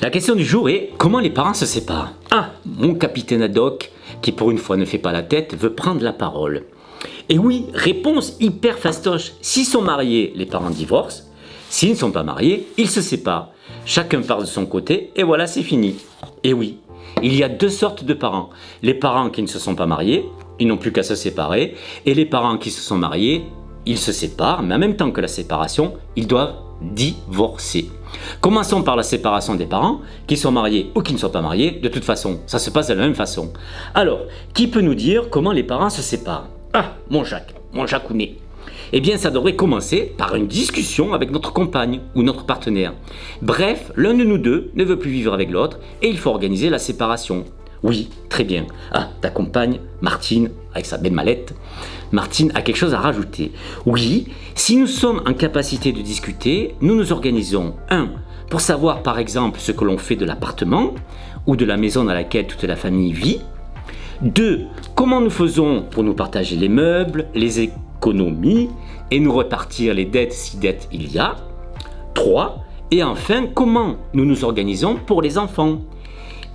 La question du jour est comment les parents se séparent? Ah, mon capitaine Haddock, qui pour une fois ne fait pas la tête, veut prendre la parole. Et oui, réponse hyper fastoche. S'ils sont mariés, les parents divorcent. S'ils ne sont pas mariés, ils se séparent. Chacun part de son côté et voilà, c'est fini. Et oui, il y a deux sortes de parents. Les parents qui ne se sont pas mariés, ils n'ont plus qu'à se séparer. Et les parents qui se sont mariés, ils se séparent, mais en même temps que la séparation, ils doivent divorcer. Commençons par la séparation des parents, qui sont mariés ou qui ne sont pas mariés. De toute façon, ça se passe de la même façon. Alors, qui peut nous dire comment les parents se séparent? Ah, mon Jacounet. Eh bien, ça devrait commencer par une discussion avec notre compagne ou notre partenaire. Bref, l'un de nous deux ne veut plus vivre avec l'autre et il faut organiser la séparation. Oui, très bien. Ah, ta compagne, Martine, avec sa belle mallette, Martine a quelque chose à rajouter. Oui, si nous sommes en capacité de discuter, nous nous organisons. 1. Pour savoir par exemple ce que l'on fait de l'appartement ou de la maison dans laquelle toute la famille vit. 2. Comment nous faisons pour nous partager les meubles, les économies et nous répartir les dettes si dettes il y a. 3. Et enfin, comment nous nous organisons pour les enfants.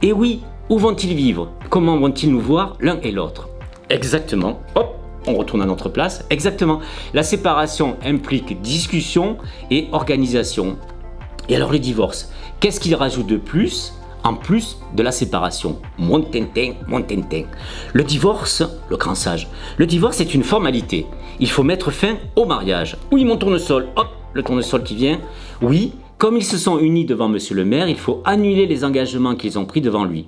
Et oui, où vont-ils vivre? Comment vont-ils nous voir l'un et l'autre? Exactement. Hop, on retourne à notre place. Exactement. La séparation implique discussion et organisation. Et alors les divorces, qu'est-ce qu'ils rajoutent de plus en plus de la séparation? Mon tintin, mon tintin. Le divorce, le grand sage, le divorce est une formalité. Il faut mettre fin au mariage. Oui, mon tournesol, hop, le tournesol qui vient. Oui, comme ils se sont unis devant monsieur le maire, il faut annuler les engagements qu'ils ont pris devant lui.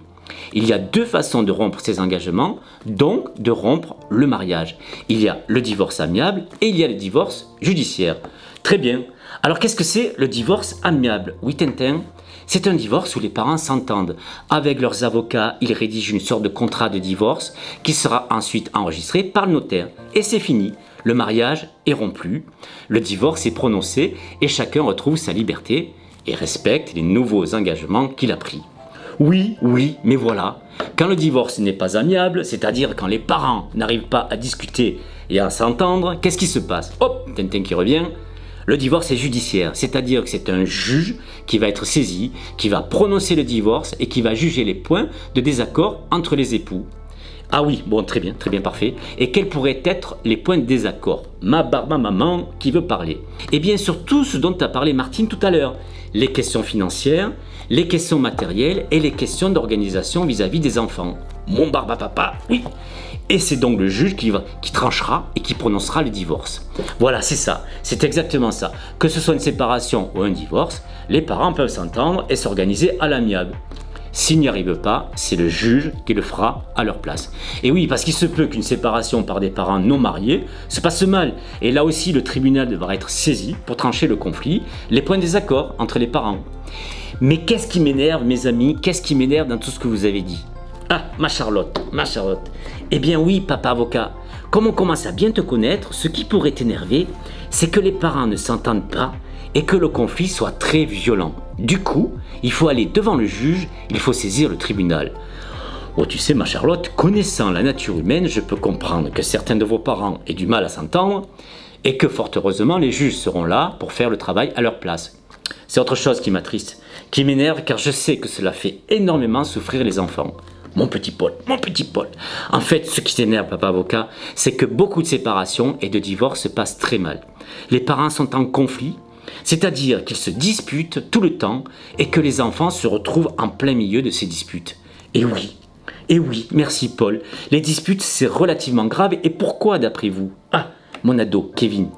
Il y a deux façons de rompre ces engagements, donc de rompre le mariage. Il y a le divorce amiable et il y a le divorce judiciaire. Très bien. Alors qu'est-ce que c'est le divorce amiable? Oui, Tintin, c'est un divorce où les parents s'entendent. Avec leurs avocats, ils rédigent une sorte de contrat de divorce qui sera ensuite enregistré par le notaire. Et c'est fini. Le mariage est rompu, le divorce est prononcé et chacun retrouve sa liberté et respecte les nouveaux engagements qu'il a pris. Oui, mais voilà, quand le divorce n'est pas amiable, c'est-à-dire quand les parents n'arrivent pas à discuter et à s'entendre, qu'est-ce qui se passe? Hop, Tintin qui revient. Le divorce est judiciaire, c'est-à-dire que c'est un juge qui va être saisi, qui va prononcer le divorce et qui va juger les points de désaccord entre les époux. Ah oui, bon, très bien, parfait. Et quels pourraient être les points de désaccord? Ma maman qui veut parler. Eh bien, sur tout ce dont a parlé Martine tout à l'heure. Les questions financières, les questions matérielles et les questions d'organisation vis-à-vis des enfants. Mon papa, oui. Et c'est donc le juge qui tranchera et qui prononcera le divorce. Voilà, c'est ça, c'est exactement ça. Que ce soit une séparation ou un divorce, les parents peuvent s'entendre et s'organiser à l'amiable. S'ils n'y arrivent pas, c'est le juge qui le fera à leur place. Et oui, parce qu'il se peut qu'une séparation par des parents non mariés se passe mal. Et là aussi, le tribunal devra être saisi pour trancher le conflit, les points de désaccord entre les parents. Mais qu'est-ce qui m'énerve, mes amis? Qu'est-ce qui m'énerve dans tout ce que vous avez dit? Ah, ma Charlotte. Eh bien oui, papa avocat, comme on commence à bien te connaître, ce qui pourrait t'énerver, c'est que les parents ne s'entendent pas et que le conflit soit très violent. Du coup, il faut aller devant le juge, il faut saisir le tribunal. Oh, tu sais, ma Charlotte, connaissant la nature humaine, je peux comprendre que certains de vos parents aient du mal à s'entendre et que fort heureusement, les juges seront là pour faire le travail à leur place. C'est autre chose qui m'attriste, qui m'énerve car je sais que cela fait énormément souffrir les enfants. Mon petit Paul. En fait, ce qui t'énerve, papa avocat, c'est que beaucoup de séparations et de divorces se passent très mal. Les parents sont en conflit, c'est-à-dire qu'ils se disputent tout le temps et que les enfants se retrouvent en plein milieu de ces disputes. Et oui, merci Paul, les disputes c'est relativement grave et pourquoi d'après vous? Ah, mon ado, Kevin.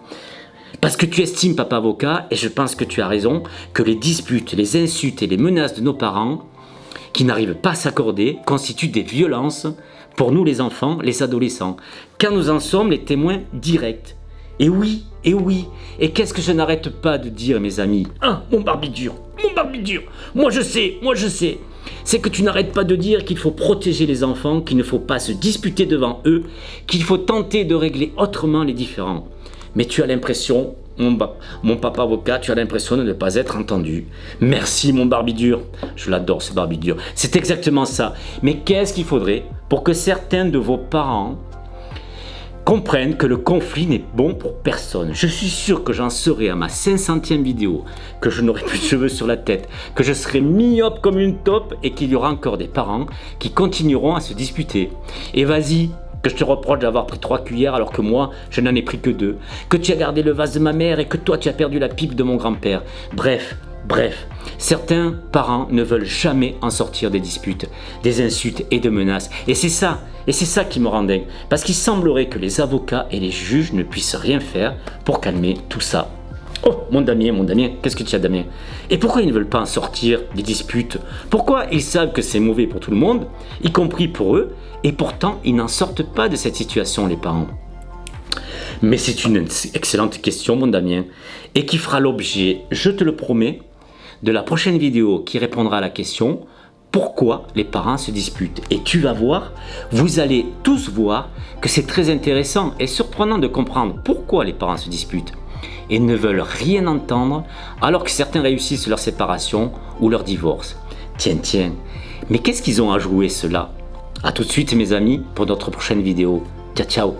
Parce que tu estimes, papa avocat, et je pense que tu as raison, que les disputes, les insultes et les menaces de nos parents qui n'arrivent pas à s'accorder constituent des violences pour nous les enfants, les adolescents, car nous en sommes les témoins directs. Et oui, et qu'est-ce que je n'arrête pas de dire, mes amis? Ah, mon barbidur, moi je sais, c'est que tu n'arrêtes pas de dire qu'il faut protéger les enfants, qu'il ne faut pas se disputer devant eux, qu'il faut tenter de régler autrement les différends. Mais tu as l'impression, mon papa avocat, tu as l'impression de ne pas être entendu. Merci mon barbidur, je l'adore ce barbidur, c'est exactement ça. Mais qu'est-ce qu'il faudrait pour que certains de vos parents comprennent que le conflit n'est bon pour personne. Je suis sûr que j'en serai à ma 500e vidéo, que je n'aurai plus de cheveux sur la tête, que je serai myope comme une taupe et qu'il y aura encore des parents qui continueront à se disputer. Et vas-y, que je te reproche d'avoir pris 3 cuillères alors que moi, je n'en ai pris que 2. Que tu as gardé le vase de ma mère et que toi, tu as perdu la pipe de mon grand-père. Bref, certains parents ne veulent jamais en sortir des disputes, des insultes et de menaces. Et c'est ça qui me rend dingue. Parce qu'il semblerait que les avocats et les juges ne puissent rien faire pour calmer tout ça. Oh, mon Damien, qu'est-ce que tu as, Damien? Et pourquoi ils ne veulent pas en sortir des disputes? Pourquoi ils savent que c'est mauvais pour tout le monde, y compris pour eux, et pourtant ils n'en sortent pas de cette situation, les parents? Mais c'est une excellente question, mon Damien, et qui fera l'objet, je te le promets, de la prochaine vidéo qui répondra à la question pourquoi les parents se disputent. Et tu vas voir, vous allez tous voir que c'est très intéressant et surprenant de comprendre pourquoi les parents se disputent et ne veulent rien entendre alors que certains réussissent leur séparation ou leur divorce. Tiens, mais qu'est-ce qu'ils ont à jouer ceux-là? A tout de suite mes amis pour notre prochaine vidéo. Ciao.